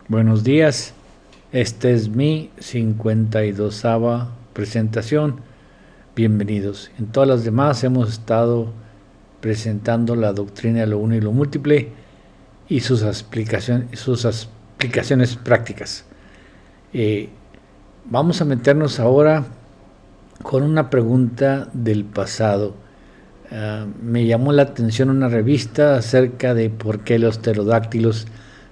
Buenos días, esta es mi 52ª presentación. Bienvenidos. En todas las demás hemos estado presentando la doctrina de lo uno y lo múltiple y sus aplicaciones prácticas. Vamos a meternos ahora con una pregunta del pasado. Me llamó la atención una revista acerca de por qué los pterodáctilos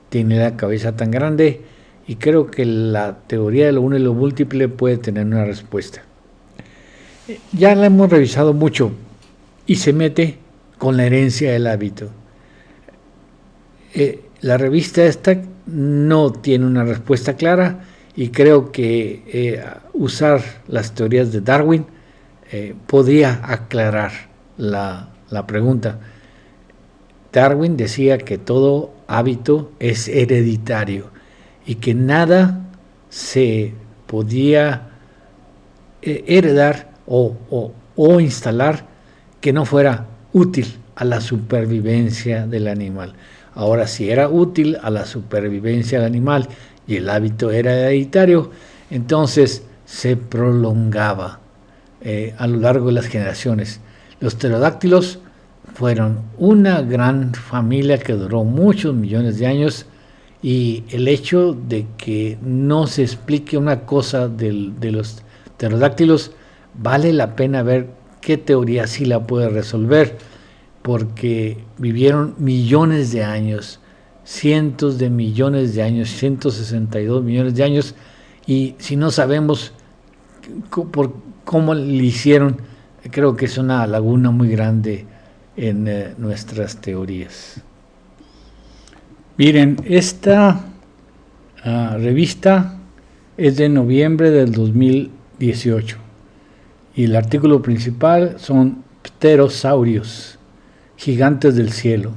tienen la cabeza tan grande, y creo que la teoría de lo uno y lo múltiple puede tener una respuesta. Ya la hemos revisado mucho y se mete con la herencia del hábito. La revista esta no tiene una respuesta clara y creo que usar las teorías de Darwin podría aclarar la pregunta. Darwin decía que todo hábito es hereditario y que nada se podía heredar o instalar que no fuera útil a la supervivencia del animal. Ahora, si era útil a la supervivencia del animal y el hábito era hereditario, entonces se prolongaba a lo largo de las generaciones. Los pterodáctilos fueron una gran familia que duró muchos millones de años, y el hecho de que no se explique una cosa de los pterodáctilos, vale la pena ver qué teoría sí la puede resolver, porque vivieron millones de años, cientos de millones de años, 162 millones de años, y si no sabemos por cómo le hicieron, creo que es una laguna muy grande en nuestras teorías. Miren, esta revista es de noviembre del 2018 y el artículo principal son pterosaurios, gigantes del cielo.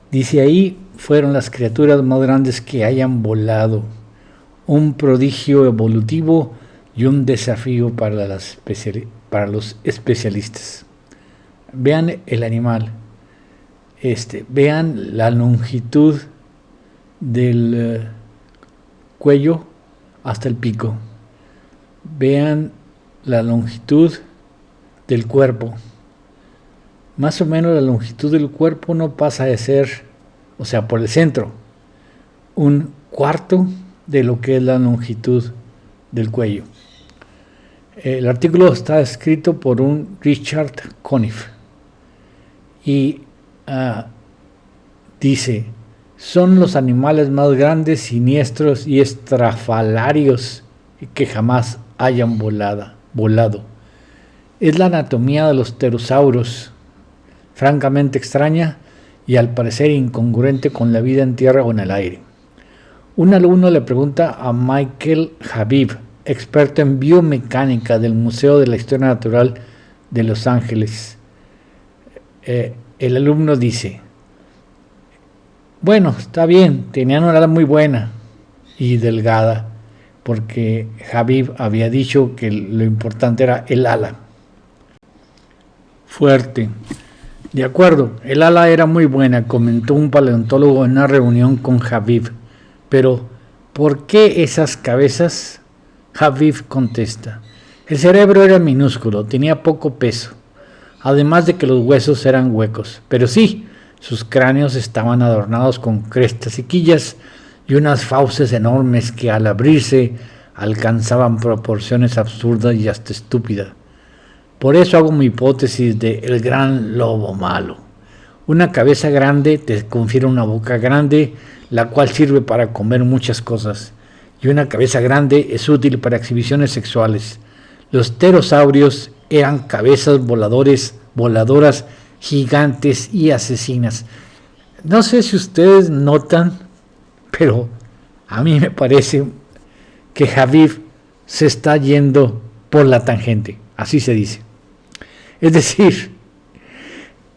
Dice ahí: fueron las criaturas más grandes que hayan volado, un prodigio evolutivo y un desafío para los especialistas. Vean el animal, vean la longitud del cuello hasta el pico, vean la longitud del cuerpo. Más o menos la longitud del cuerpo no pasa de ser, o sea, por el centro, un cuarto de lo que es la longitud del cuello. El artículo está escrito por un Richard Conniff y dice: son los animales más grandes, siniestros y estrafalarios que jamás hayan volado. Es la anatomía de los pterosauros, francamente extraña y al parecer incongruente con la vida en tierra o en el aire. Un alumno le pregunta a Michael Habib, experto en biomecánica del Museo de la Historia Natural de Los Ángeles. El alumno dice: bueno, está bien, tenían una ala muy buena y delgada, porque Habib había dicho que lo importante era el ala fuerte. De acuerdo, el ala era muy buena, comentó un paleontólogo en una reunión con Habib, pero ¿por qué esas cabezas? Habib contesta: el cerebro era minúsculo, tenía poco peso, además de que los huesos eran huecos, pero sí, sus cráneos estaban adornados con crestas y quillas y unas fauces enormes que al abrirse alcanzaban proporciones absurdas y hasta estúpidas. Por eso hago mi hipótesis de el gran lobo malo. Una cabeza grande te confiere una boca grande, la cual sirve para comer muchas cosas, y una cabeza grande es útil para exhibiciones sexuales. Los pterosaurios eran cabezas voladoras, gigantes y asesinas. No sé si ustedes notan, pero a mí me parece que Habib se está yendo por la tangente, así se dice. Es decir,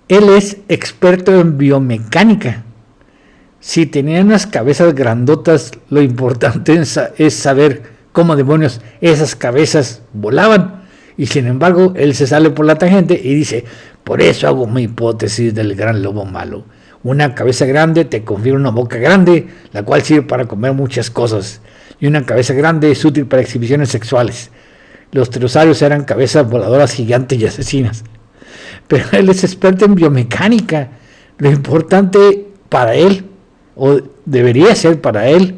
él es experto en biomecánica. Si tenían unas cabezas grandotas, lo importante es saber cómo demonios esas cabezas volaban. Y sin embargo, él se sale por la tangente y dice: por eso hago mi hipótesis del gran lobo malo. Una cabeza grande te confiere una boca grande, la cual sirve para comer muchas cosas. Y una cabeza grande es útil para exhibiciones sexuales. Los pterosaurios eran cabezas voladoras gigantes y asesinas. Pero él es experto en biomecánica. Lo importante para él, o debería ser para él,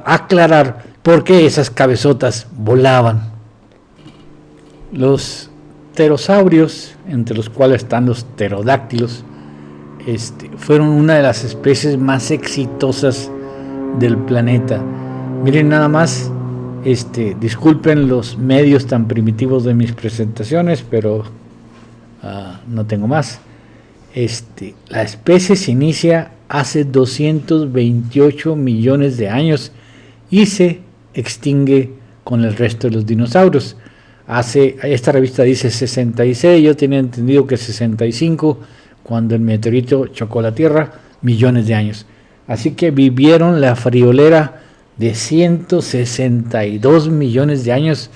aclarar por qué esas cabezotas volaban. Los pterosaurios, entre los cuales están los pterodáctilos, fueron una de las especies más exitosas del planeta. Miren nada más, disculpen los medios tan primitivos de mis presentaciones, pero no tengo más. La especie se inicia hace 228 millones de años y se extingue con el resto de los dinosaurios. Esta revista dice 66, yo tenía entendido que 65, cuando el meteorito chocó la Tierra, millones de años. Así que vivieron la friolera de 162 millones de años.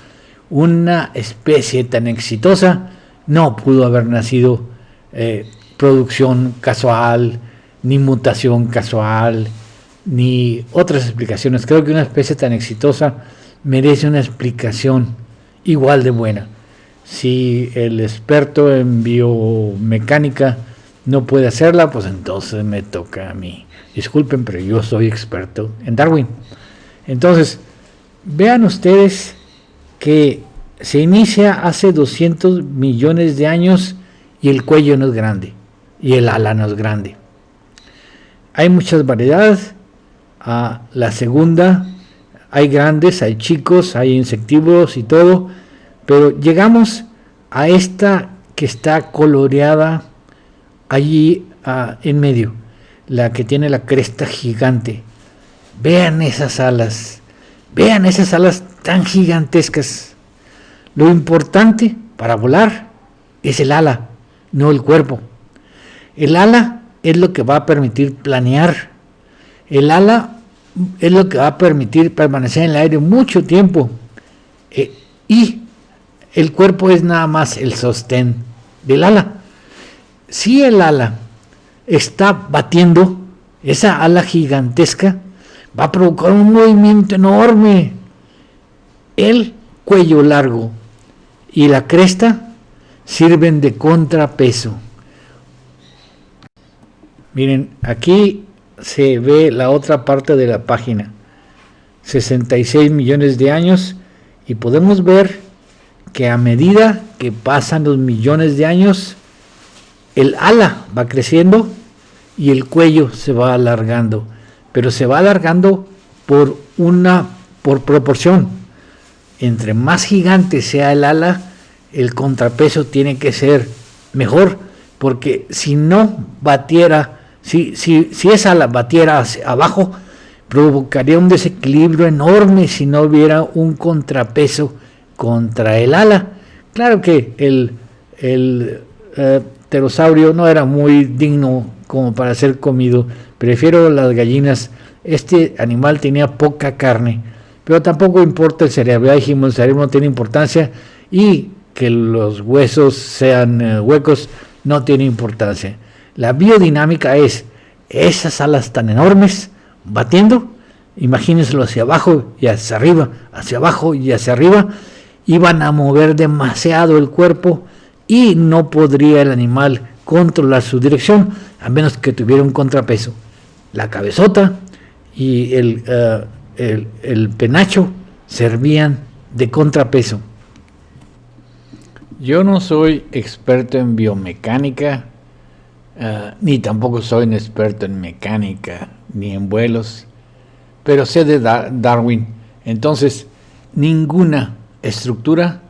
Una especie tan exitosa no pudo haber nacido producción casual, ni mutación casual, ni otras explicaciones. Creo que una especie tan exitosa merece una explicación igual de buena. Si el experto en biomecánica no puede hacerla, pues entonces me toca a mí. Disculpen, pero yo soy experto en Darwin. Entonces, vean ustedes que se inicia hace 200 millones de años y el cuello no es grande y el ala no es grande. Hay muchas variedades. La segunda, hay grandes, hay chicos, hay insectívoros y todo, pero llegamos a esta que está coloreada allí en medio, la que tiene la cresta gigante. Vean esas alas tan gigantescas. Lo importante para volar es el ala, no el cuerpo. El ala es lo que va a permitir planear. El ala es lo que va a permitir permanecer en el aire mucho tiempo. Y el cuerpo es nada más el sostén del ala. Si el ala está batiendo, esa ala gigantesca va a provocar un movimiento enorme. El cuello largo y la cresta sirven de contrapeso. Miren, aquí se ve la otra parte de la página. 66 millones de años, y podemos ver que a medida que pasan los millones de años, el ala va creciendo y el cuello se va alargando, pero se va alargando por proporción. Entre más gigante sea el ala, el contrapeso tiene que ser mejor, porque si no batiera, si esa ala batiera hacia abajo, provocaría un desequilibrio enorme si no hubiera un contrapeso contra el ala. Claro que el pterosaurio no era muy digno como para ser comido. Prefiero las gallinas. Este animal tenía poca carne, pero tampoco importa el cerebro. Ya dijimos, el cerebro no tiene importancia, y que los huesos sean huecos no tiene importancia. La biodinámica es esas alas tan enormes batiendo, imagínenselo hacia abajo y hacia arriba, hacia abajo y hacia arriba, iban a mover demasiado el cuerpo y no podría el animal controlar su dirección a menos que tuviera un contrapeso. La cabezota y el penacho servían de contrapeso. Yo no soy experto en biomecánica, ni tampoco soy un experto en mecánica ni en vuelos, pero sé de Darwin. Entonces, ninguna estructura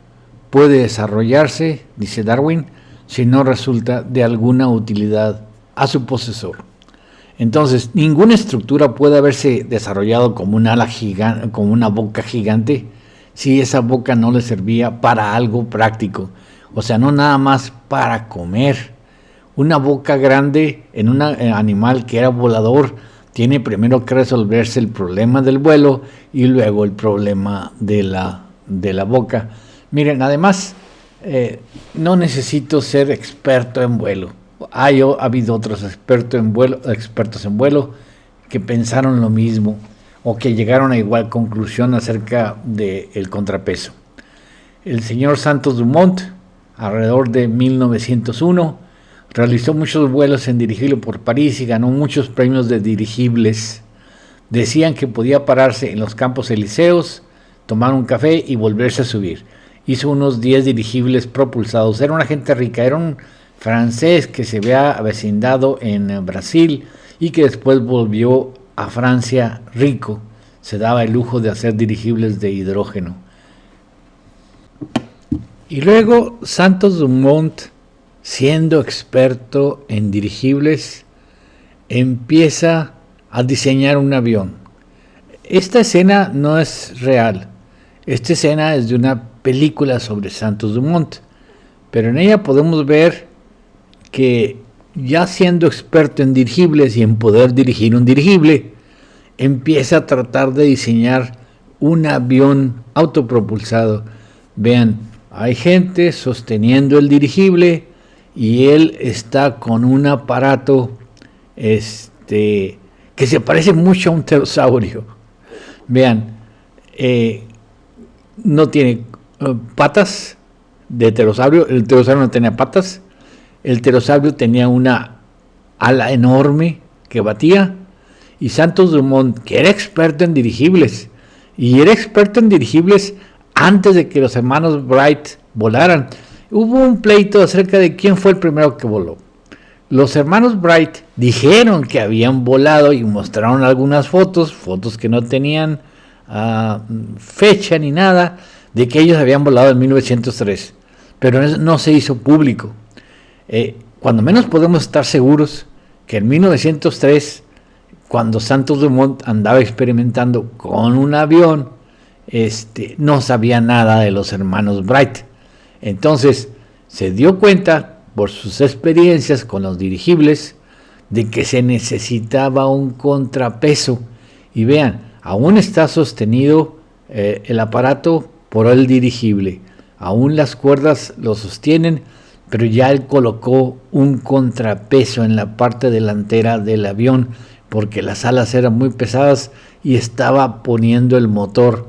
puede desarrollarse, dice Darwin, si no resulta de alguna utilidad a su posesor. Entonces, ninguna estructura puede haberse desarrollado como un ala gigante, como una boca gigante, si esa boca no le servía para algo práctico. O sea, no nada más para comer. Una boca grande en un animal que era volador tiene primero que resolverse el problema del vuelo y luego el problema de la boca. Miren, además, no necesito ser experto en vuelo. Ha habido otros expertos en vuelo que pensaron lo mismo o que llegaron a igual conclusión acerca del contrapeso. El señor Santos Dumont, alrededor de 1901, realizó muchos vuelos en dirigible por París y ganó muchos premios de dirigibles. Decían que podía pararse en los Campos Elíseos, tomar un café y volverse a subir. Hizo unos 10 dirigibles propulsados. Era una gente rica, era un francés que se había avecindado en Brasil y que después volvió a Francia rico. Se daba el lujo de hacer dirigibles de hidrógeno. Y luego Santos Dumont, siendo experto en dirigibles, empieza a diseñar un avión. Esta escena no es real. Esta escena es de una película sobre Santos Dumont, pero en ella podemos ver que ya siendo experto en dirigibles y en poder dirigir un dirigible, empieza a tratar de diseñar un avión autopropulsado. Vean, hay gente sosteniendo el dirigible y él está con un aparato que se parece mucho a un pterosaurio. Vean, no tiene patas de pterosaurio. El pterosaurio no tenía patas. El pterosaurio tenía una ala enorme que batía. Y Santos Dumont, que era experto en dirigibles, y era experto en dirigibles antes de que los hermanos Wright volaran. Hubo un pleito acerca de quién fue el primero que voló. Los hermanos Wright dijeron que habían volado y mostraron algunas fotos que no tenían fecha ni nada, de que ellos habían volado en 1903, pero no se hizo público. Cuando menos podemos estar seguros que en 1903, cuando Santos Dumont andaba experimentando con un avión, no sabía nada de los hermanos Wright. Entonces se dio cuenta por sus experiencias con los dirigibles de que se necesitaba un contrapeso. Y vean, aún está sostenido el aparato por el dirigible, aún las cuerdas lo sostienen, pero ya él colocó un contrapeso en la parte delantera del avión porque las alas eran muy pesadas y estaba poniendo el motor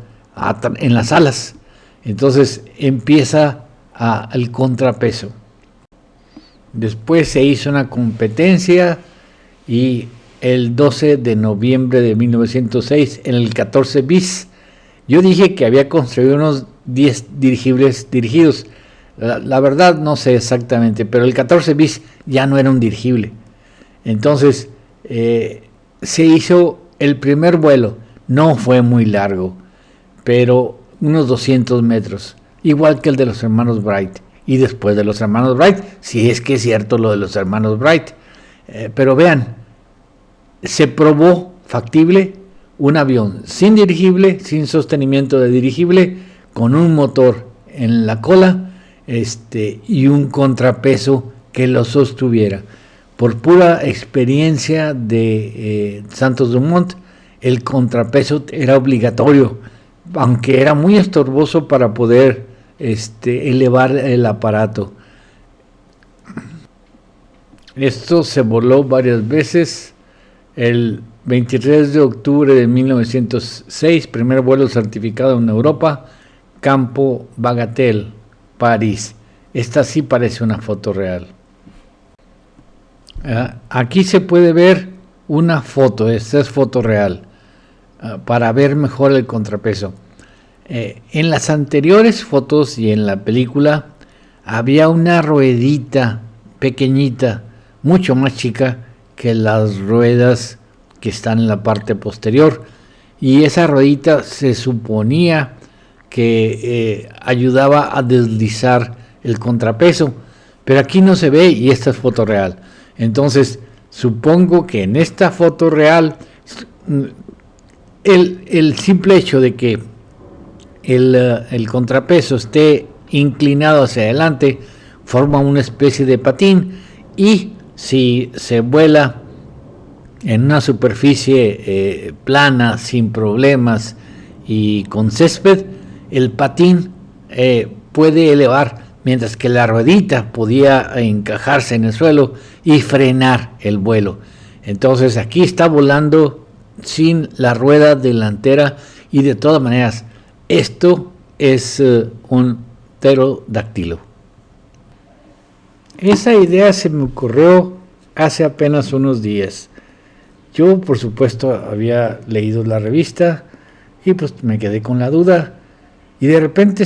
en las alas. Entonces empieza el contrapeso. Después se hizo una competencia y el 12 de noviembre de 1906, en el 14 bis, yo dije que había construido unos 10 dirigibles dirigidos. La verdad no sé exactamente, pero el 14 bis ya no era un dirigible. Entonces se hizo el primer vuelo. No fue muy largo, pero unos 200 metros, igual que el de los hermanos Wright. Y después de los hermanos Wright, si es que es cierto lo de los hermanos Wright. Pero vean, se probó factible un avión sin dirigible, sin sostenimiento de dirigible, con un motor en la cola y un contrapeso que lo sostuviera. Por pura experiencia de Santos Dumont, el contrapeso era obligatorio, aunque era muy estorboso para poder elevar el aparato. Esto se voló varias veces. El 23 de octubre de 1906, primer vuelo certificado en Europa, Campo Bagatelle, París. Esta sí parece una foto real. Aquí se puede ver una foto, esta es foto real, para ver mejor el contrapeso. En las anteriores fotos y en la película había una ruedita pequeñita, mucho más chica que las ruedas que están en la parte posterior, y esa ruedita se suponía que ayudaba a deslizar el contrapeso, pero aquí no se ve y esta es foto real. Entonces supongo que en esta foto real el simple hecho de que el contrapeso esté inclinado hacia adelante forma una especie de patín, y si se vuela en una superficie plana, sin problemas y con césped, el patín puede elevar mientras que la ruedita podía encajarse en el suelo y frenar el vuelo. Entonces aquí está volando sin la rueda delantera, y de todas maneras esto es un pterodáctilo. Esa idea se me ocurrió hace apenas unos días. Yo, por supuesto, había leído la revista y pues me quedé con la duda, y de repente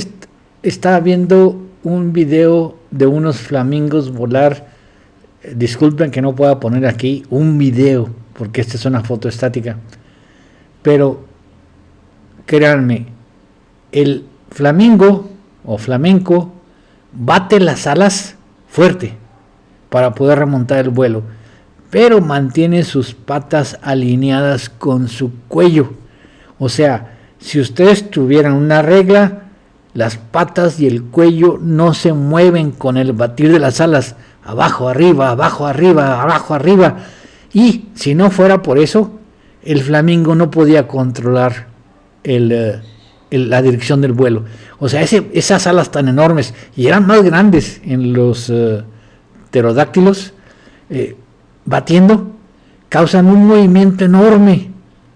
estaba viendo un video de unos flamingos volar. Disculpen que no pueda poner aquí un video porque esta es una foto estática, pero créanme, el flamingo o flamenco bate las alas fuerte para poder remontar el vuelo, pero mantiene sus patas alineadas con su cuello. O sea, si ustedes tuvieran una regla, las patas y el cuello no se mueven con el batir de las alas, abajo, arriba, abajo, arriba, abajo, arriba. Y si no fuera por eso, el flamingo no podía controlar la dirección del vuelo. O sea, esas alas tan enormes, y eran más grandes en los pterodáctilos, batiendo, causan un movimiento enorme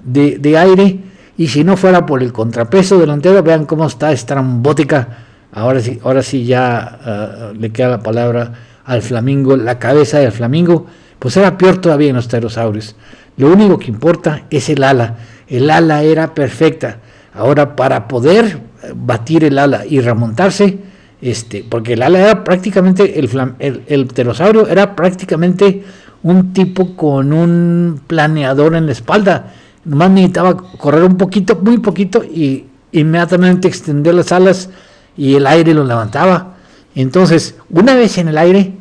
de aire, y si no fuera por el contrapeso delantero, vean cómo está estrambótica. Ahora sí ya le queda la palabra al flamingo, la cabeza del flamingo, pues era peor todavía en los pterosaurios. Lo único que importa es el ala. El ala era perfecta. Ahora, para poder batir el ala y remontarse, porque el ala era prácticamente, el pterosaurio era prácticamente un tipo con un planeador en la espalda. Nomás necesitaba correr un poquito, muy poquito, y inmediatamente extender las alas y el aire lo levantaba. Entonces, una vez en el aire,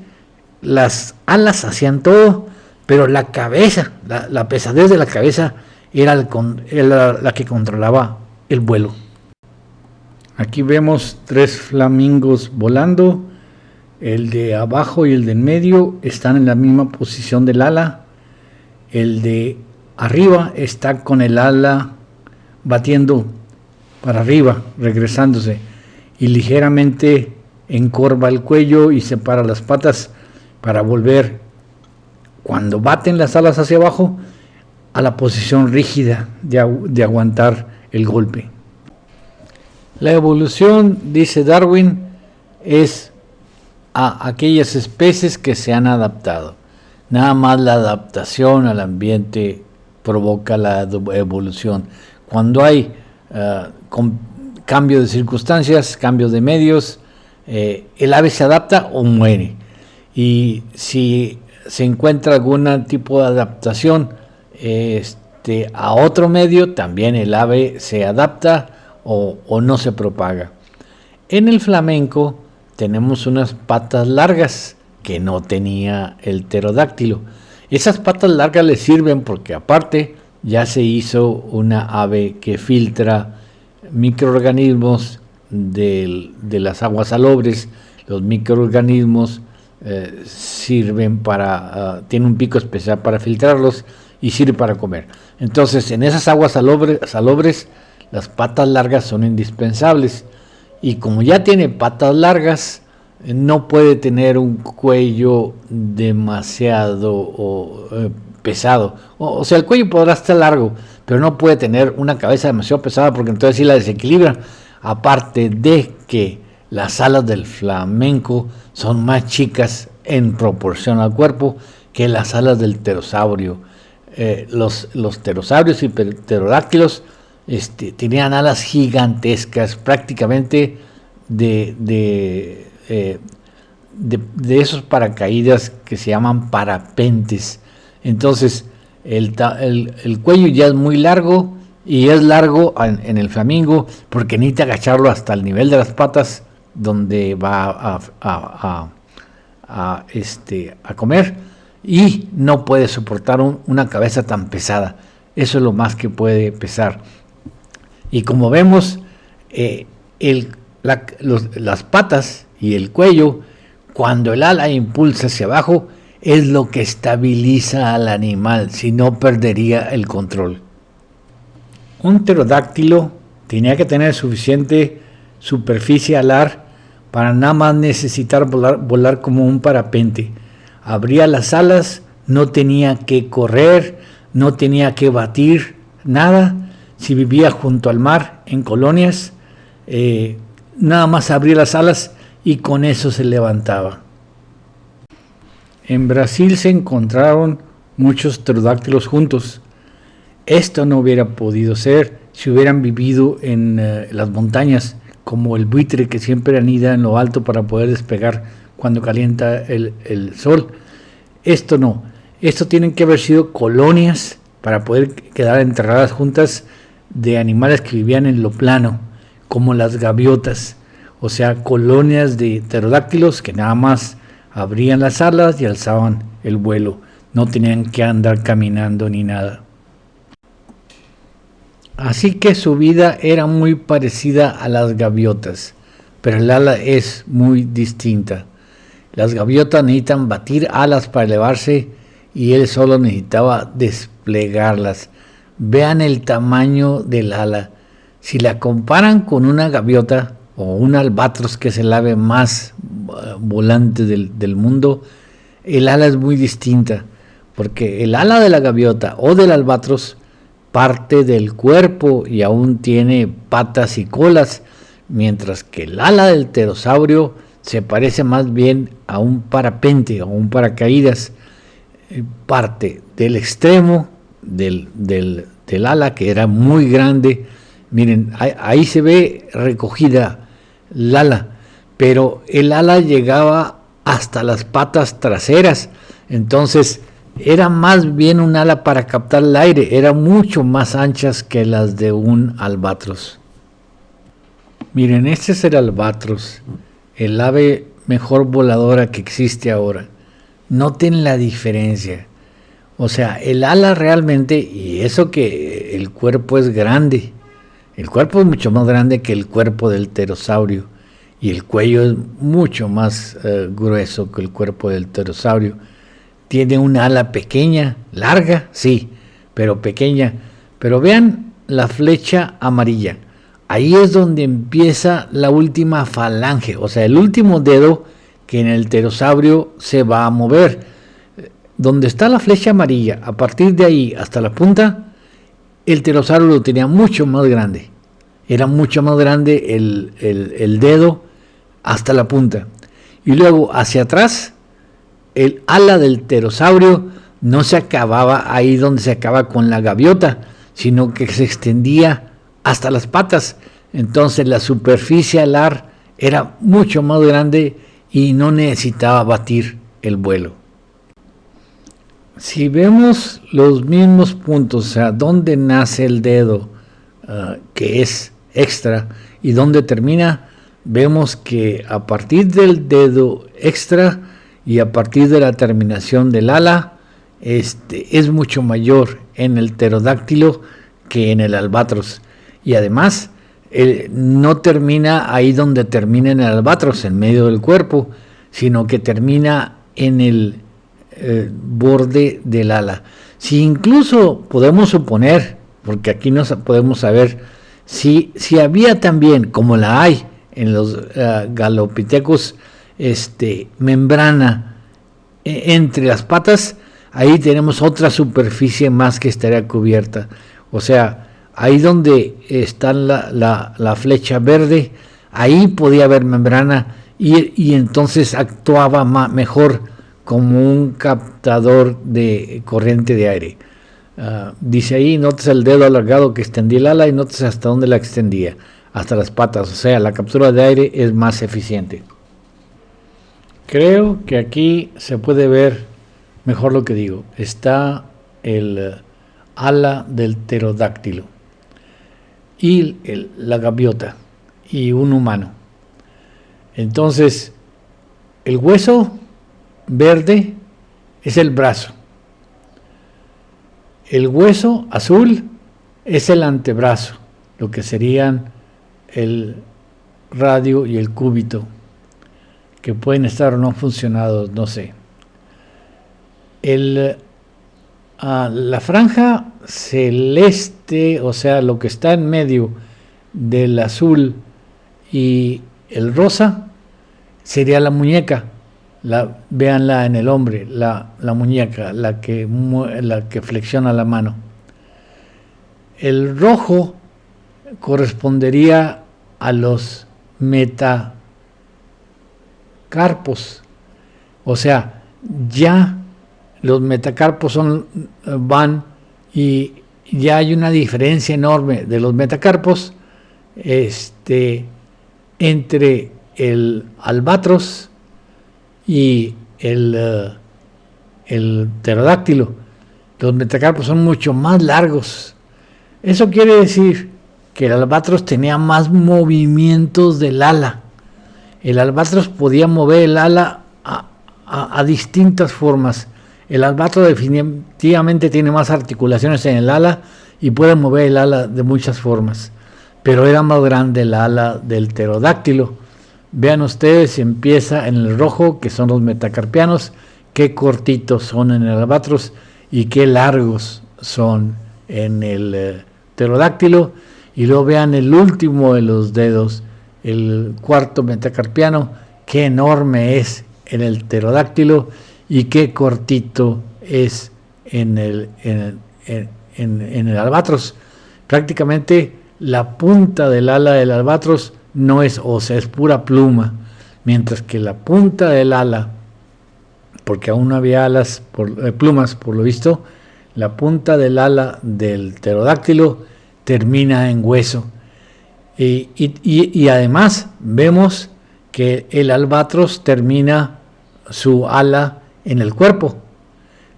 las alas hacían todo, pero la cabeza, la pesadez de la cabeza era la que controlaba el vuelo. Aquí vemos 3 flamingos volando. El de abajo y el de en medio están en la misma posición del ala. El de arriba está con el ala batiendo para arriba, regresándose, y ligeramente encorva el cuello y separa las patas para volver, cuando baten las alas hacia abajo, a la posición rígida de aguantar el golpe. La evolución, dice Darwin, es a aquellas especies que se han adaptado. Nada más la adaptación al ambiente provoca la evolución. Cuando hay cambio de circunstancias, cambio de medios, el ave se adapta o muere. Y si se encuentra algún tipo de adaptación a otro medio, también el ave se adapta o no se propaga. En el flamenco tenemos unas patas largas que no tenía el pterodáctilo. Esas patas largas le sirven porque aparte ya se hizo una ave que filtra microorganismos de las aguas salobres. Los microorganismos sirven tiene un pico especial para filtrarlos y sirve para comer. Entonces, en esas aguas salobres, las patas largas son indispensables, y como ya tiene patas largas, no puede tener un cuello demasiado pesado. O sea, el cuello podrá estar largo, pero no puede tener una cabeza demasiado pesada, porque entonces sí la desequilibra. Aparte de que las alas del flamenco son más chicas en proporción al cuerpo que las alas del pterosaurio. Los pterosaurios y pterodáctilos tenían alas gigantescas, prácticamente de esos paracaídas que se llaman parapentes. Entonces el cuello ya es muy largo, y es largo en el flamingo porque necesita agacharlo hasta el nivel de las patas, donde va a comer, y no puede soportar una cabeza tan pesada. Eso es lo más que puede pesar. Y como vemos, las patas y el cuello, cuando el ala impulsa hacia abajo, es lo que estabiliza al animal, si no perdería el control. Un pterodáctilo tenía que tener suficiente superficie alar para nada más necesitar volar como un parapente. Abría las alas, no tenía que correr, no tenía que batir, nada. Si vivía junto al mar, en colonias, nada más abría las alas y con eso se levantaba. En Brasil se encontraron muchos pterodáctilos juntos. Esto no hubiera podido ser si hubieran vivido en las montañas, como el buitre que siempre anida en lo alto para poder despegar cuando calienta el sol. Esto no. Esto tienen que haber sido colonias para poder quedar enterradas juntas de animales que vivían en lo plano, como las gaviotas. O sea, colonias de pterodáctilos que nada más abrían las alas y alzaban el vuelo. No tenían que andar caminando ni nada. Así que su vida era muy parecida a las gaviotas, pero el ala es muy distinta. Las gaviotas necesitan batir alas para elevarse y él solo necesitaba desplegarlas. Vean el tamaño del ala. Si la comparan con una gaviota o un albatros, que es el ave más volante del mundo, el ala es muy distinta, porque el ala de la gaviota o del albatros parte del cuerpo y aún tiene patas y colas, mientras que el ala del pterosaurio se parece más bien a un parapente o un paracaídas. Parte del extremo del ala, que era muy grande. Miren, ahí se ve recogida el ala, pero el ala llegaba hasta las patas traseras, entonces era más bien un ala para captar el aire, eran mucho más anchas que las de un albatros. Miren, este es el albatros, el ave mejor voladora que existe ahora. Noten la diferencia. O sea, el ala realmente, y eso que el cuerpo es grande, el cuerpo es mucho más grande que el cuerpo del pterosaurio, y el cuello es mucho más grueso que el cuerpo del pterosaurio. Tiene una ala pequeña, larga, sí, pero pequeña. Pero vean la flecha amarilla. Ahí es donde empieza la última falange, o sea, el último dedo que en el pterosaurio se va a mover. Donde está la flecha amarilla, a partir de ahí hasta la punta, el pterosaurio lo tenía mucho más grande. Era mucho más grande el dedo hasta la punta. Y luego hacia atrás, el ala del pterosaurio no se acababa ahí donde se acaba con la gaviota, sino que se extendía hasta las patas. Entonces la superficie alar era mucho más grande y no necesitaba batir el vuelo. Si vemos los mismos puntos, o sea, dónde nace el dedo, que es extra, y dónde termina, vemos que a partir del dedo extra y a partir de la terminación del ala, es mucho mayor en el pterodáctilo que en el albatros. Y además, no termina ahí donde termina en el albatros, en medio del cuerpo, sino que termina en el borde del ala. Si incluso podemos suponer, porque aquí no podemos saber, si había también, como la hay en los Galopithecus, membrana entre las patas, ahí tenemos otra superficie más que estaría cubierta. O sea, ahí donde está la flecha verde, ahí podía haber membrana y entonces actuaba mejor como un captador de corriente de aire. Dice ahí, notas el dedo alargado que extendía el ala y notas hasta dónde la extendía, hasta las patas. O sea, la captura de aire es más eficiente. Creo que aquí se puede ver mejor lo que digo. Está el ala del pterodáctilo y la gaviota y un humano. Entonces, el hueso verde es el brazo. El hueso azul es el antebrazo, lo que serían el radio y el cúbito, que pueden estar o no funcionados, no sé. La franja celeste, o sea, lo que está en medio del azul y el rosa, sería la muñeca. Véanla en el hombre, la muñeca, la que flexiona la mano. El rojo correspondería a los metacarpos, o sea, ya los metacarpos van y ya hay una diferencia enorme de los metacarpos entre el albatros y el pterodáctilo. Los metacarpos son mucho más largos. Eso quiere decir que el albatros tenía más movimientos del ala. El albatros podía mover el ala a distintas formas. El albatros definitivamente tiene más articulaciones en el ala y puede mover el ala de muchas formas. Pero era más grande el ala del pterodáctilo. Vean ustedes, empieza en el rojo, que son los metacarpianos, qué cortitos son en el albatros y qué largos son en el pterodáctilo. Y luego vean el último de los dedos, el cuarto metacarpiano, qué enorme es en el pterodáctilo y qué cortito es en el albatros. Prácticamente la punta del ala del albatros no es ósea, es pura pluma, mientras que la punta del ala, porque aún no había plumas por lo visto, la punta del ala del pterodáctilo termina en hueso. Y además vemos que el albatros termina su ala en el cuerpo,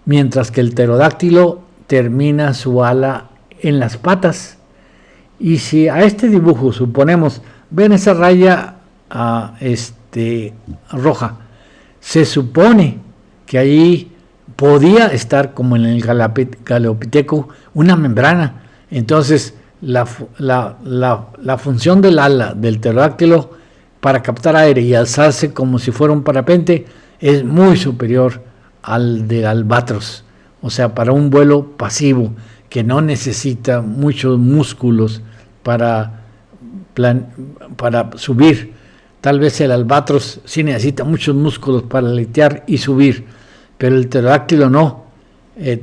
mientras que el pterodáctilo termina su ala en las patas. Y si a este dibujo suponemos, ven esa raya roja, se supone que ahí podía estar, como en el Galeopithecus, una membrana. Entonces la función del ala del pterodáctilo para captar aire y alzarse como si fuera un parapente es muy superior al del albatros, o sea, para un vuelo pasivo que no necesita muchos músculos para subir. Tal vez el albatros sí necesita muchos músculos para aletear y subir, pero el pterodáctilo no,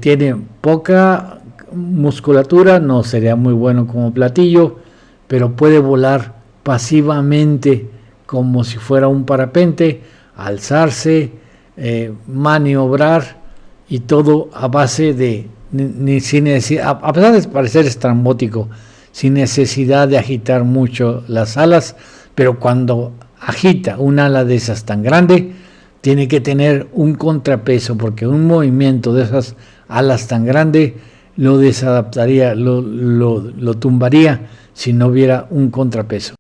tiene poca musculatura, no sería muy bueno como platillo, pero puede volar pasivamente como si fuera un parapente, alzarse, maniobrar, y todo a base de, sin necesidad, a pesar de parecer estrambótico, sin necesidad de agitar mucho las alas, pero cuando agita un ala de esas tan grande, tiene que tener un contrapeso, porque un movimiento de esas alas tan grande lo desadaptaría, lo tumbaría si no hubiera un contrapeso.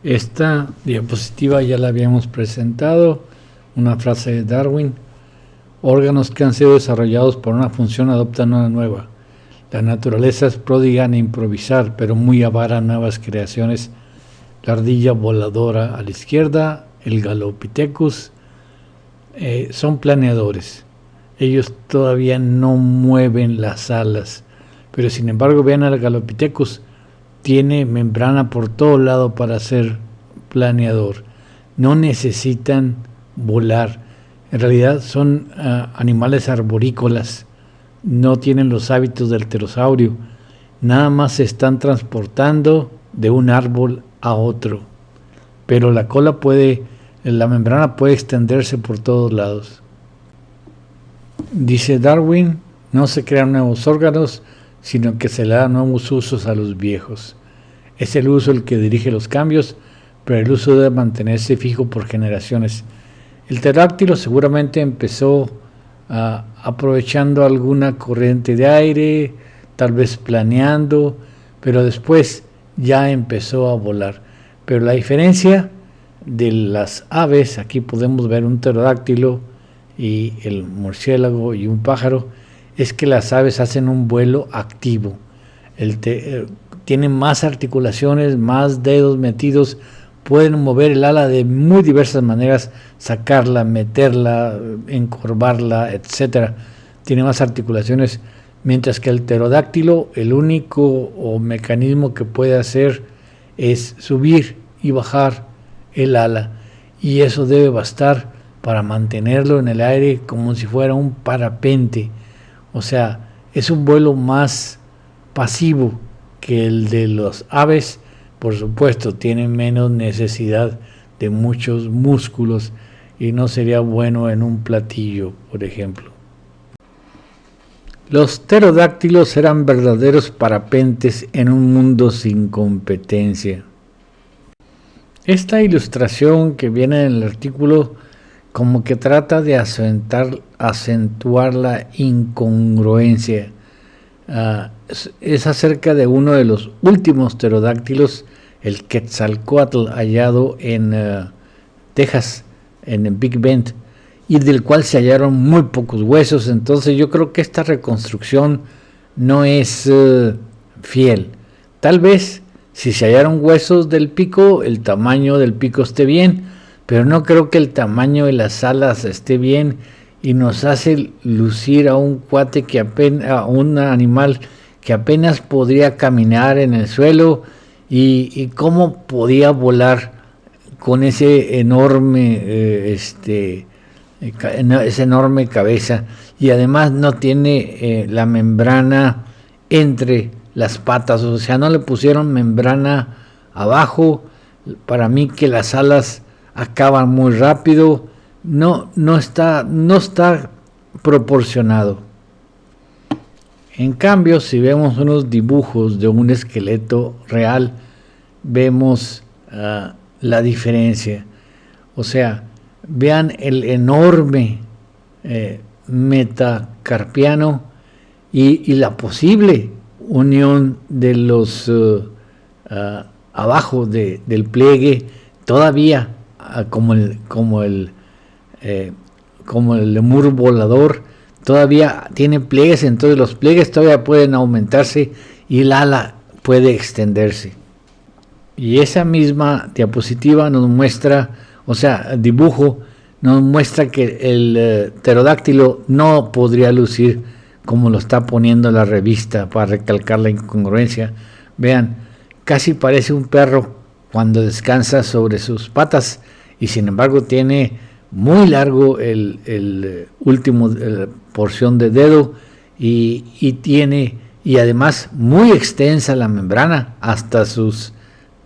Esta diapositiva ya la habíamos presentado, una frase de Darwin: órganos que han sido desarrollados por una función adoptan una nueva. La naturaleza es pródiga en improvisar, pero muy avara en nuevas creaciones. La ardilla voladora a la izquierda, el Galeopithecus, son planeadores. Ellos todavía no mueven las alas, pero sin embargo vean al Galeopithecus, tiene membrana por todo lado para ser planeador. No necesitan volar. En realidad son animales arborícolas, no tienen los hábitos del pterosaurio, nada más se están transportando de un árbol a otro, pero la membrana puede extenderse por todos lados. Dice Darwin, no se crean nuevos órganos, sino que se le dan nuevos usos a los viejos. Es el uso el que dirige los cambios, pero el uso debe mantenerse fijo por generaciones. El pterodáctilo seguramente empezó aprovechando alguna corriente de aire, tal vez planeando, pero después ya empezó a volar. Pero la diferencia de las aves, aquí podemos ver un pterodáctilo y el murciélago y un pájaro, es que las aves hacen un vuelo activo. Tienen más articulaciones, más dedos metidos, pueden mover el ala de muy diversas maneras, sacarla, meterla, encorvarla, etcétera. Tiene más articulaciones, mientras que el pterodáctilo, el único mecanismo que puede hacer es subir y bajar el ala. y eso debe bastar para mantenerlo en el aire como si fuera un parapente. O sea, es un vuelo más pasivo que el de los aves. Por supuesto, tiene menos necesidad de muchos músculos y no sería bueno en un platillo, por ejemplo. Los pterodáctilos eran verdaderos parapentes en un mundo sin competencia. Esta ilustración que viene en el artículo como que trata de acentuar la incongruencia. Es acerca de uno de los últimos pterodáctilos, el Quetzalcóatl, hallado en Texas, en Big Bend, y del cual se hallaron muy pocos huesos. Entonces yo creo que esta reconstrucción no es fiel. Tal vez si se hallaron huesos del pico, el tamaño del pico esté bien, pero no creo que el tamaño de las alas esté bien, y nos hace lucir a un cuate que a un animal que apenas podría caminar en el suelo, y cómo podía volar con ese enorme esa enorme cabeza, y además no tiene la membrana entre las patas, o sea, no le pusieron membrana abajo. Para mí que las alas acaban muy rápido, no está proporcionado. En cambio, si vemos unos dibujos de un esqueleto real, vemos la diferencia. O sea, vean el enorme metacarpiano y la posible unión de los abajo del pliegue, todavía como el lemur volador, todavía tiene pliegues. Entonces los pliegues todavía pueden aumentarse y el ala puede extenderse. Y esa misma diapositiva nos muestra, o sea, dibujo, nos muestra que el pterodáctilo no podría lucir como lo está poniendo la revista para recalcar la incongruencia. Vean, casi parece un perro cuando descansa sobre sus patas, y sin embargo tiene muy largo el último porción de dedo, y además muy extensa la membrana hasta sus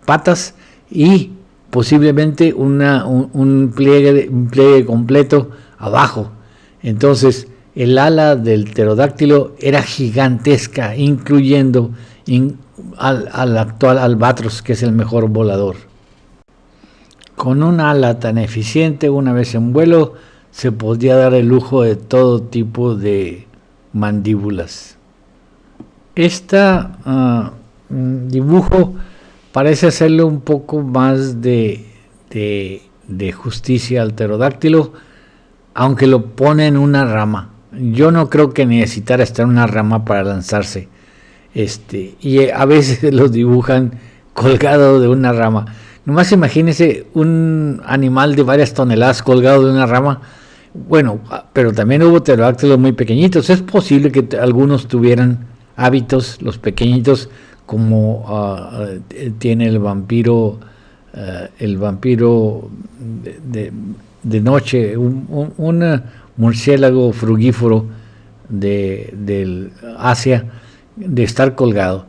patas, y posiblemente un pliegue completo abajo. Entonces el ala del pterodáctilo era gigantesca, incluyendo al actual albatros, que es el mejor volador. Con un ala tan eficiente, una vez en vuelo, se podía dar el lujo de todo tipo de mandíbulas. Este dibujo parece hacerle un poco más de justicia al pterodáctilo, aunque lo pone en una rama. Yo no creo que necesitara estar en una rama para lanzarse. Y a veces lo dibujan colgado de una rama. Nomás imagínense un animal de varias toneladas colgado de una rama. Bueno, pero también hubo pterodáctilos muy pequeñitos. Es posible que algunos tuvieran hábitos, los pequeñitos, como tiene el vampiro de noche, un murciélago frugífero del Asia, de estar colgado.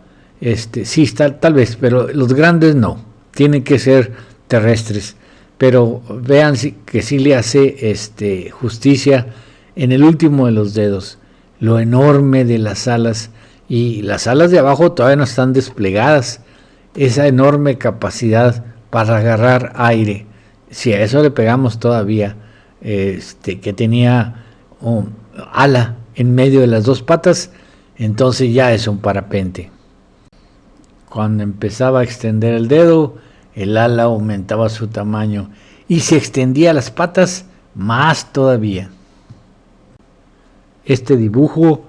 Sí está, tal vez, pero los grandes no, tienen que ser terrestres. Pero vean que sí le hace justicia en el último de los dedos, lo enorme de las alas, y las alas de abajo todavía no están desplegadas, esa enorme capacidad para agarrar aire. Si a eso le pegamos todavía que tenía ala en medio de las dos patas, entonces ya es un parapente. Cuando empezaba a extender el dedo, el ala aumentaba su tamaño, y si extendía las patas, más todavía. Este dibujo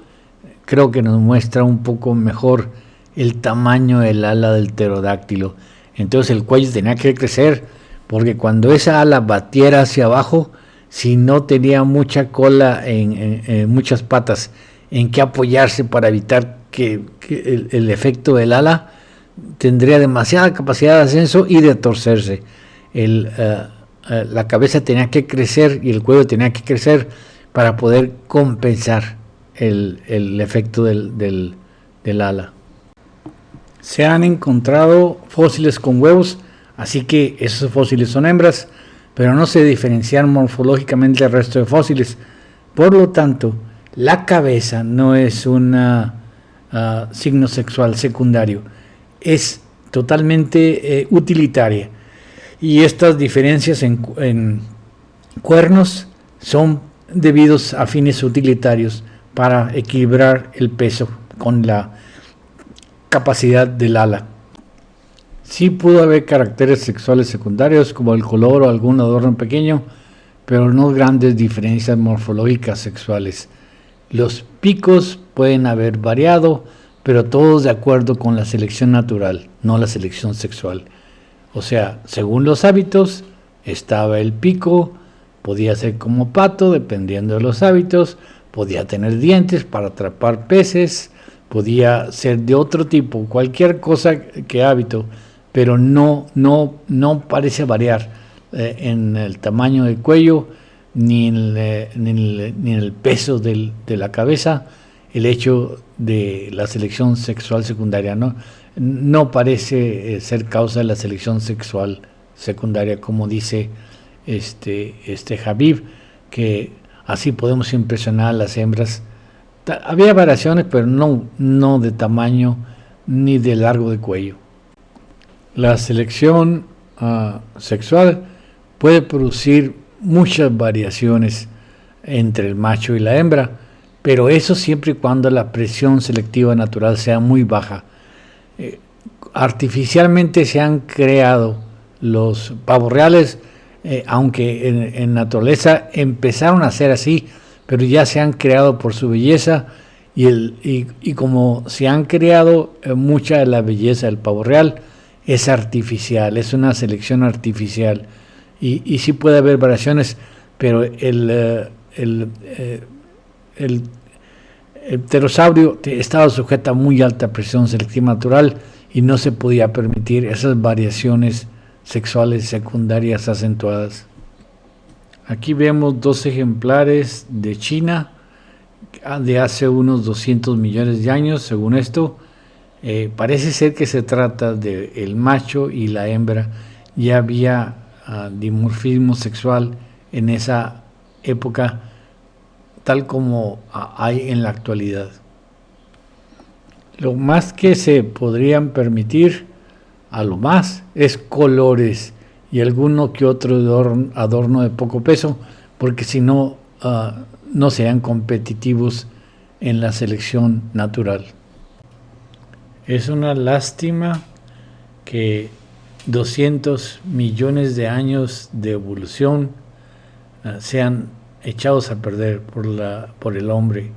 creo que nos muestra un poco mejor el tamaño del ala del pterodáctilo. Entonces el cuello tenía que crecer, porque cuando esa ala batiera hacia abajo, si no tenía mucha cola en muchas patas en que apoyarse para evitar que el efecto del ala, tendría demasiada capacidad de ascenso y de torcerse. El la cabeza tenía que crecer y el cuello tenía que crecer para poder compensar el efecto del ala. Se han encontrado fósiles con huevos, así que esos fósiles son hembras, pero no se diferencian morfológicamente del resto de fósiles. Por lo tanto, la cabeza no es un signo sexual secundario, es totalmente utilitaria. Y estas diferencias en cuernos son debidos a fines utilitarios para equilibrar el peso con la capacidad del ala. Sí pudo haber caracteres sexuales secundarios como el color o algún adorno pequeño, pero no grandes diferencias morfológicas sexuales. Los picos pueden haber variado, pero todos de acuerdo con la selección natural, no la selección sexual. O sea, según los hábitos, estaba el pico, podía ser como pato, dependiendo de los hábitos, podía tener dientes para atrapar peces, podía ser de otro tipo, cualquier cosa que hábito, pero no parece variar en el tamaño del cuello, ni en el peso de la cabeza, el hecho de la selección sexual secundaria, no parece ser causa de la selección sexual secundaria, como dice Habib, que así podemos impresionar a las hembras. Había variaciones, pero no de tamaño ni de largo de cuello. La selección sexual puede producir muchas variaciones entre el macho y la hembra, pero eso siempre y cuando la presión selectiva natural sea muy baja. Artificialmente se han creado los pavos reales, aunque en naturaleza empezaron a ser así, pero ya se han creado por su belleza y como se han creado, mucha de la belleza del pavo real es artificial, es una selección artificial y sí puede haber variaciones, pero el pterosaurio estaba sujeto a muy alta presión selectiva natural y no se podía permitir esas variaciones sexuales secundarias acentuadas. Aquí vemos dos ejemplares de China de hace unos 200 millones de años, según esto. Parece ser que se trata del macho y la hembra. Ya había dimorfismo sexual en esa época, tal como hay en la actualidad. Lo más que se podrían permitir, a lo más, es colores y alguno que otro adorno de poco peso, porque si no, no sean competitivos en la selección natural. Es una lástima que 200 millones de años de evolución sean echados a perder por el hombre.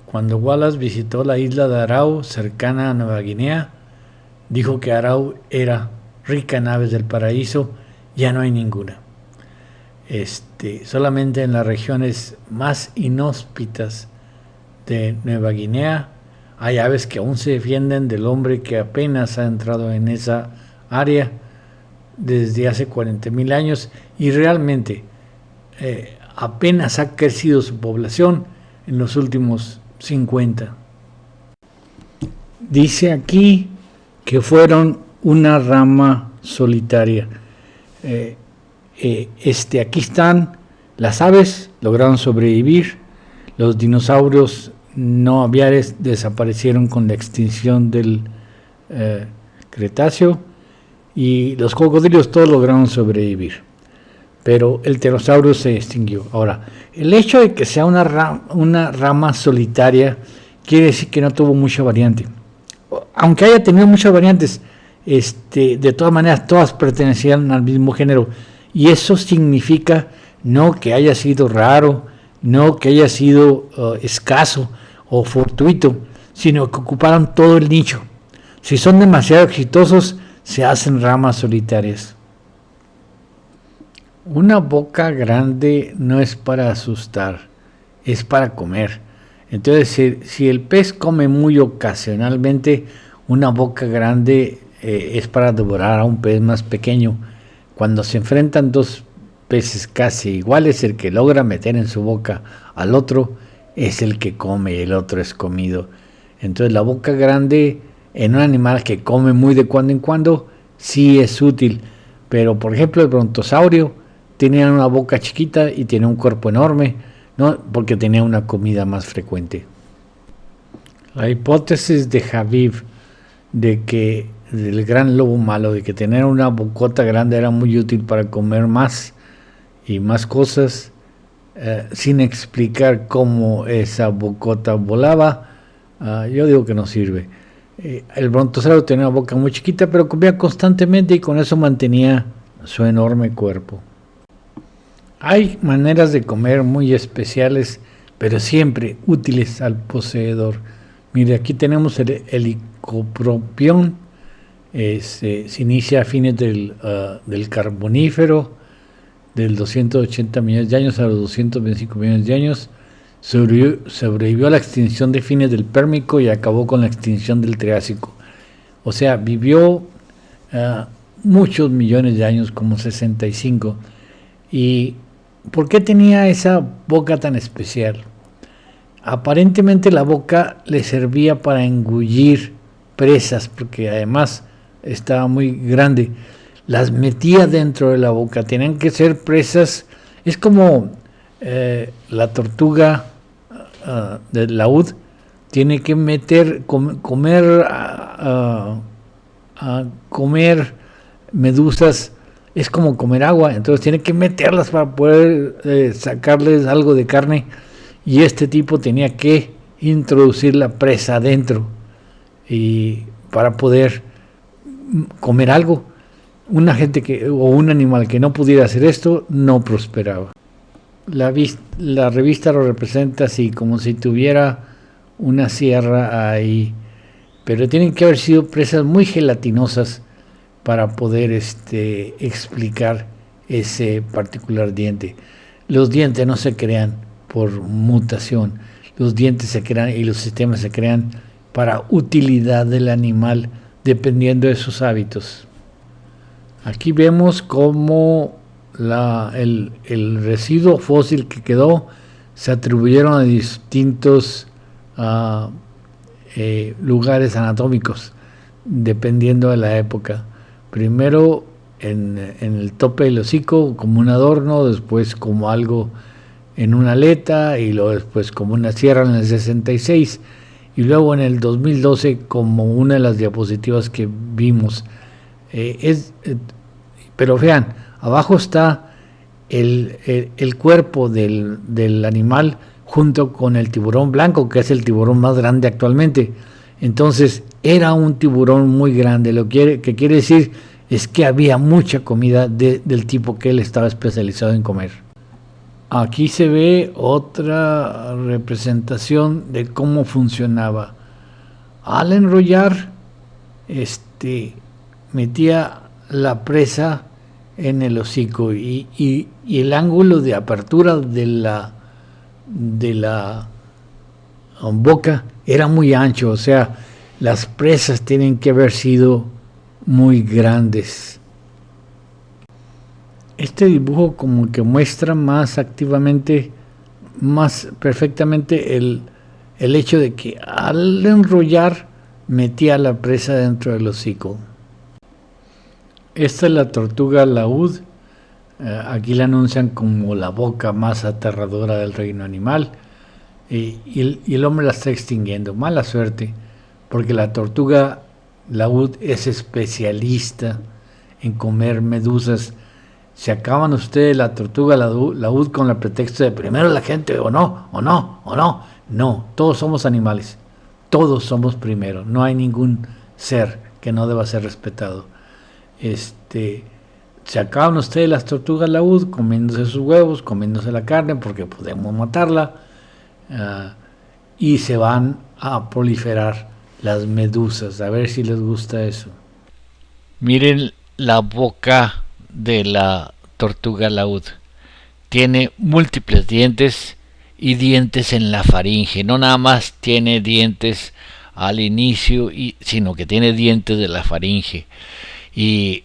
Cuando Wallace visitó la isla de Aru, cercana a Nueva Guinea, dijo que Aru era rica en aves del paraíso. Ya no hay ninguna. Solamente en las regiones más inhóspitas de Nueva Guinea hay aves que aún se defienden del hombre que apenas ha entrado en esa área desde hace 40,000 años y realmente apenas ha crecido su población en los últimos 50. Dice aquí que fueron una rama solitaria. Aquí están las aves, lograron sobrevivir. Los dinosaurios no aviares desaparecieron con la extinción del Cretáceo y los cocodrilos todos lograron sobrevivir, pero el pterosaurio se extinguió. Ahora, el hecho de que sea una rama solitaria quiere decir que no tuvo mucha variante, aunque haya tenido muchas variantes. De todas maneras todas pertenecían al mismo género y eso significa no que haya sido raro, no que haya sido escaso o fortuito, sino que ocuparon todo el nicho. Si son demasiado exitosos, se hacen ramas solitarias. Una boca grande no es para asustar, es para comer. Entonces, si el pez come muy ocasionalmente, una boca grande es para devorar a un pez más pequeño. Cuando se enfrentan dos peces casi iguales, el que logra meter en su boca al otro es el que come y el otro es comido. Entonces la boca grande en un animal que come muy de cuando en cuando sí es útil, pero por ejemplo el brontosaurio tenía una boca chiquita y tenía un cuerpo enorme, ¿no? Porque tenía una comida más frecuente. La hipótesis de Habib de que del gran lobo malo, de que tener una bocota grande era muy útil para comer más y más cosas, sin explicar cómo esa bocota volaba, yo digo que no sirve. El brontosaurio tenía una boca muy chiquita, pero comía constantemente y con eso mantenía su enorme cuerpo. Hay maneras de comer muy especiales, pero siempre útiles al poseedor. Mire, aquí tenemos el Helicopropion. Se inicia a fines del Carbonífero, del 280 millones de años a los 225 millones de años. Sobrevivió a la extinción de fines del Pérmico y acabó con la extinción del Triásico. O sea, vivió muchos millones de años, como 65. ¿Y por qué tenía esa boca tan especial? Aparentemente la boca le servía para engullir presas, porque además estaba muy grande. Las metía dentro de la boca, tenían que ser presas. Es como la tortuga del laúd tiene que comer medusas, es como comer agua, entonces tiene que meterlas para poder sacarles algo de carne, y este tipo tenía que introducir la presa adentro y para poder comer algo. Una gente o un animal que no pudiera hacer esto no prosperaba. La revista lo representa así, como si tuviera una sierra ahí, pero tienen que haber sido presas muy gelatinosas para poder explicar ese particular diente. Los dientes no se crean por mutación, los dientes se crean y los sistemas se crean para utilidad del animal dependiendo de sus hábitos. Aquí vemos cómo el residuo fósil que quedó se atribuyeron a distintos lugares anatómicos dependiendo de la época. Primero en el tope del hocico como un adorno, después como algo en una aleta y luego después como una sierra en el 66 y luego en el 2012 como una de las diapositivas que vimos. Pero vean, abajo está el cuerpo del animal junto con el tiburón blanco, que es el tiburón más grande actualmente. Entonces era un tiburón muy grande. Lo que quiere decir es que había mucha comida del tipo que él estaba especializado en comer. Aquí se ve otra representación de cómo funcionaba. Al enrollar, metía la presa en el hocico y el ángulo de apertura de la boca era muy ancho, o sea, las presas tienen que haber sido muy grandes. Este dibujo como que muestra más activamente, más perfectamente el hecho de que al enrollar metía la presa dentro del hocico. Esta es la tortuga laúd. Aquí la anuncian como la boca más aterradora del reino animal. Y el hombre la está extinguiendo. Mala suerte, porque la tortuga laúd es especialista en comer medusas. Se acaban ustedes la tortuga laúd con el pretexto de primero la gente, o no. No, todos somos animales. Todos somos primero. No hay ningún ser que no deba ser respetado. Se acaban ustedes las tortugas laúd comiéndose sus huevos, comiéndose la carne porque podemos matarla, y se van a proliferar las medusas. A ver si les gusta eso. Miren la boca de la tortuga laúd. Tiene múltiples dientes y dientes en la faringe. No nada más tiene dientes al inicio, sino que tiene dientes de la faringe. Y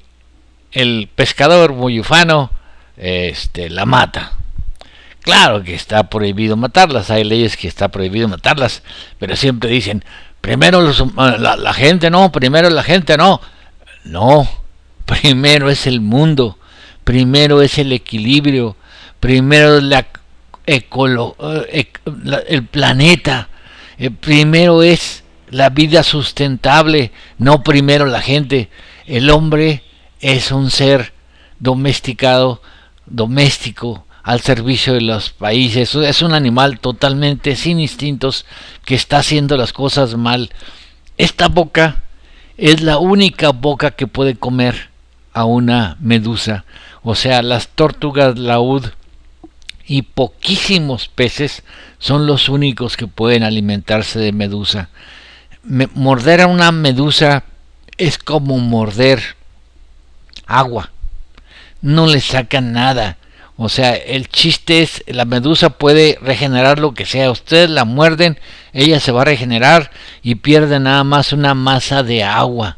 el pescador muy ufano la mata. Claro que está prohibido matarlas, hay leyes que está prohibido matarlas, pero siempre dicen, primero la gente no, primero la gente no. No, primero es el mundo, primero es el equilibrio, primero es el planeta, primero es la vida sustentable, no primero la gente. El hombre es un ser domesticado, doméstico, al servicio de los países. Es un animal totalmente sin instintos que está haciendo las cosas mal. Esta boca es la única boca que puede comer a una medusa. O sea, las tortugas laúd y poquísimos peces son los únicos que pueden alimentarse de medusa. Morder a una medusa es como morder agua. No le sacan nada. O sea, el chiste es, la medusa puede regenerar lo que sea. Ustedes la muerden, ella se va a regenerar y pierde nada más una masa de agua.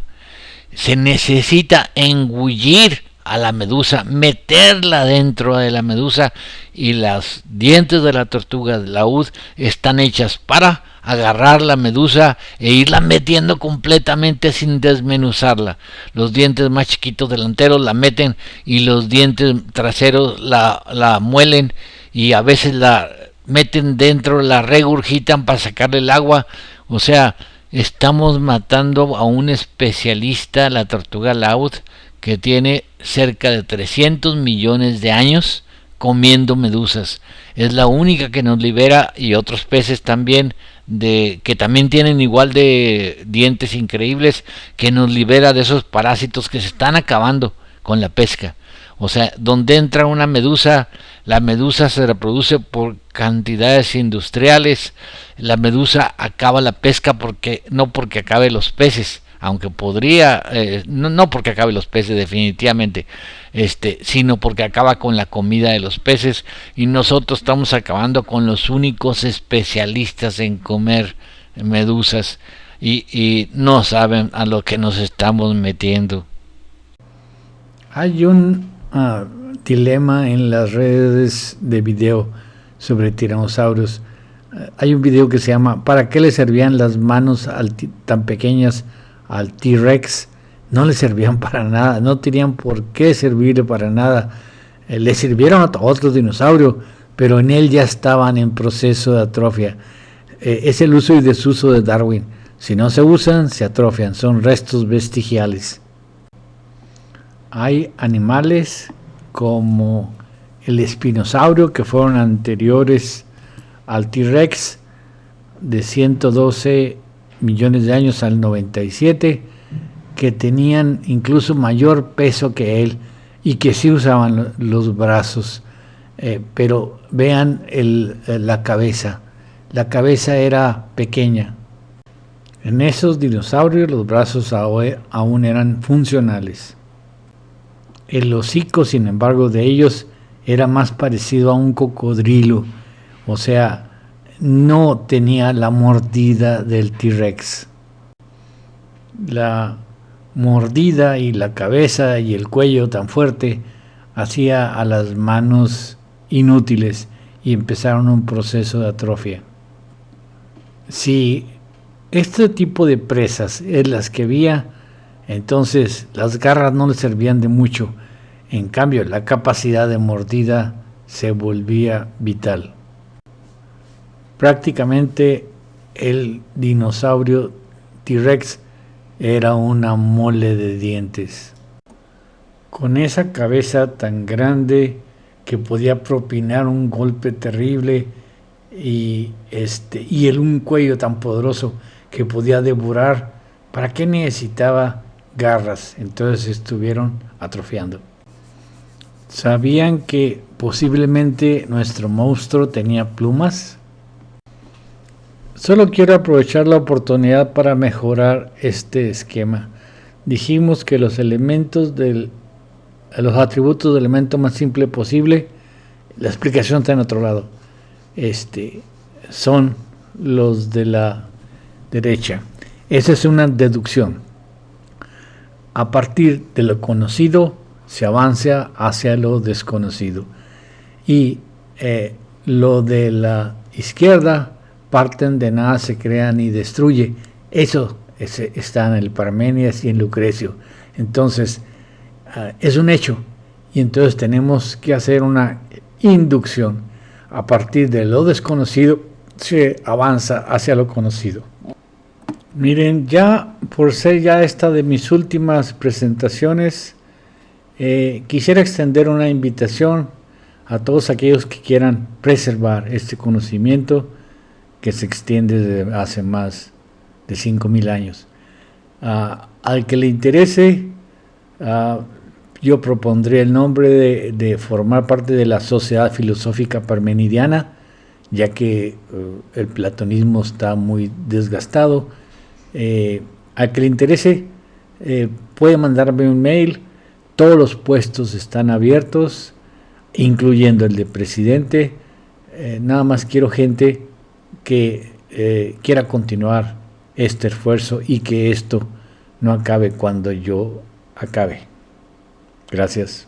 Se necesita engullir a la medusa, meterla dentro de la medusa, y los dientes de la tortuga laúd están hechas para agarrar la medusa e irla metiendo completamente sin desmenuzarla. Los dientes más chiquitos delanteros la meten y los dientes traseros la muelen, y a veces la meten dentro, la regurgitan para sacarle el agua. O sea, estamos matando a un especialista, la tortuga laúd, que tiene cerca de 300 millones de años comiendo medusas. Es la única que nos libera, y otros peces también, que también tienen igual de dientes increíbles, que nos libera de esos parásitos que se están acabando con la pesca. O sea, donde entra una medusa, la medusa se reproduce por cantidades industriales. La medusa acaba la pesca no porque acabe los peces, aunque podría, no porque acabe los peces definitivamente, sino porque acaba con la comida de los peces, y nosotros estamos acabando con los únicos especialistas en comer medusas, y no saben a lo que nos estamos metiendo. Hay un dilema en las redes de video sobre tiranosaurios. Hay un video que se llama ¿para qué le servían las manos tan pequeñas al T-Rex? No le servían para nada, no tenían por qué servirle para nada. Le sirvieron a otro dinosaurio, pero en él ya estaban en proceso de atrofia. Es el uso y desuso de Darwin. Si no se usan, se atrofian, son restos vestigiales. Hay animales como el espinosaurio, que fueron anteriores al T-Rex, de 112 millones de años al 97, que tenían incluso mayor peso que él y que sí usaban los brazos. Pero vean la cabeza. La cabeza era pequeña. En esos dinosaurios los brazos aún eran funcionales. El hocico, sin embargo, de ellos era más parecido a un cocodrilo, o sea, no tenía la mordida del T-Rex. La mordida y la cabeza y el cuello tan fuerte hacía a las manos inútiles y empezaron un proceso de atrofia. Si este tipo de presas es las que había, entonces las garras no le servían de mucho. En cambio, la capacidad de mordida se volvía vital. Prácticamente el dinosaurio T-Rex era una mole de dientes. Con esa cabeza tan grande que podía propinar un golpe terrible, y un cuello tan poderoso que podía devorar, ¿para qué necesitaba garras? Entonces estuvieron atrofiando. ¿Sabían que posiblemente nuestro monstruo tenía plumas? Solo quiero aprovechar la oportunidad para mejorar este esquema. Dijimos que los atributos del elemento más simple posible, la explicación está en otro lado, son los de la derecha. Esa es una deducción. A partir de lo conocido, se avanza hacia lo desconocido. Y lo de la izquierda, parten de nada se crea ni destruye. Eso está en el Parménides y en Lucrecio. Entonces, es un hecho. Y entonces tenemos que hacer una inducción. A partir de lo desconocido, se avanza hacia lo conocido. Miren, ya por ser ya esta de mis últimas presentaciones, quisiera extender una invitación a todos aquellos que quieran preservar este conocimiento que se extiende desde hace más de 5,000 años. Al que le interese, yo propondré el nombre de formar parte de la Sociedad Filosófica Parmenidiana, ya que el platonismo está muy desgastado. Al que le interese, puede mandarme un mail. Todos los puestos están abiertos, incluyendo el de presidente. Nada más quiero gente que quiera continuar este esfuerzo y que esto no acabe cuando yo acabe. Gracias.